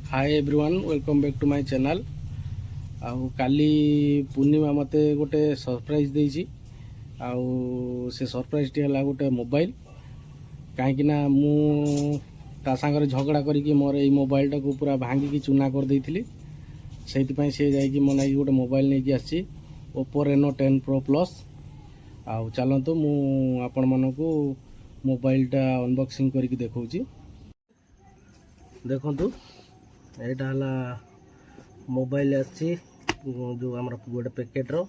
Hi everyone welcome back to my channel. आउ काली पूर्णिमा मते गोटे सरप्राइज देइछि। आउ से सरप्राइज टी हला गोटे मोबाइल। काहेकि ना मु ता संगे झगड़ा करिकि मोर ए मोबाइल टा को पूरा भांगी की चूना कर देइथिली। सेति पई से जाई कि मनाई गोटे मोबाइल नै कि आछि Oppo Reno 10 Pro Plus। आउ चलंतु मु आपण मनकू मोबाइल टा अनबॉक्सिंग करिकि देखौछि। देखंतु एटा हला मोबाइल आछि जो हमरा गोटे पैकेट रो।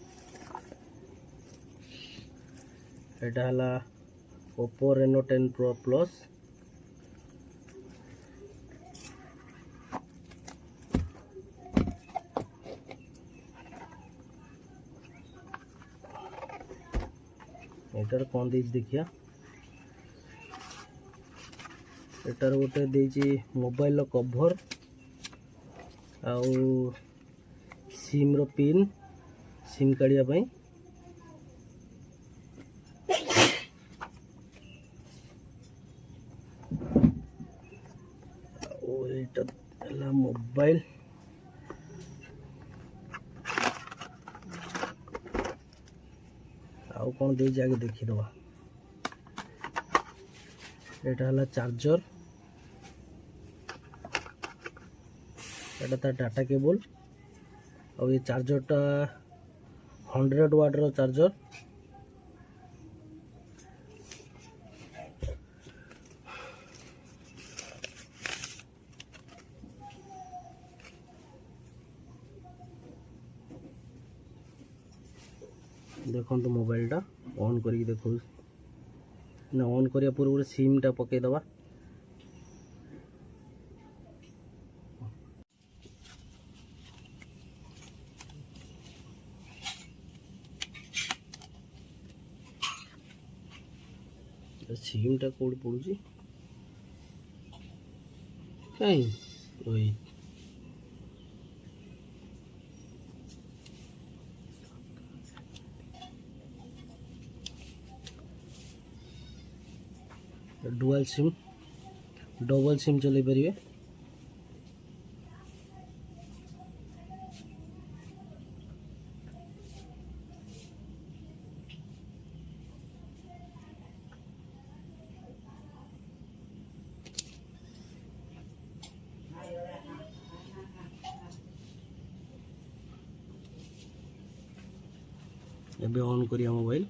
एटा हला Oppo Reno 10 Pro Plus। एटार कोन देइछ देखिया। एटार गोटे देइछि मोबाइल रो कवर आउ सिम रो पिन सिम काढ़िया पई। ओ एटा हला मोबाइल। आउ कोन देइछ आगे देखि दबा। एटा हला चार्जर। एटा ता डाटा केबल। और ये चार्जर टा 100 वाट रो चार्जर। देखो तो मोबाइल टा ऑन करी देखो ना। ऑन करिया पूर्व सिम टा पके दबा। सिम टा कोड पड़ुची कहीं ओई डुअल सिम डबल सिम चले परिवे। एबे ऑन करिया मोबाइल।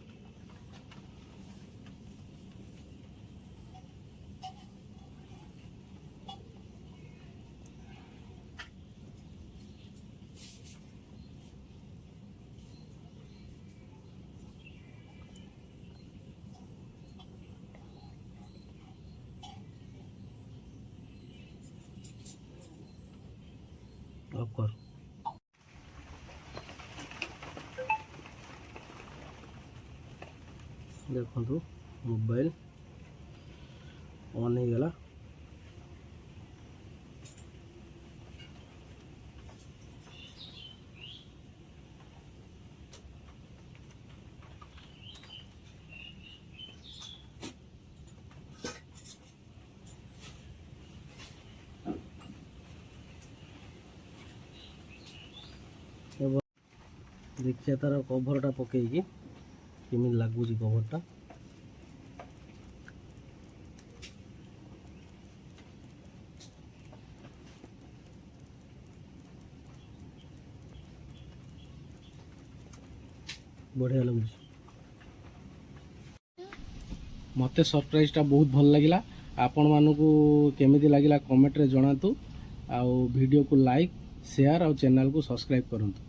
ऑफ कर। देखो मोबाइल ऑन हो गला। देखिए तार कवर टा पकईकि केमी लगुच कवर टा। बढ़िया लगुच। मते सरप्राइज टा बहुत भल लगिला। आपण मानकू केमिति लागिला कमेंट रे जणातु। आउ वीडियो को लाइक शेयर और चैनल को सब्सक्राइब करंतु।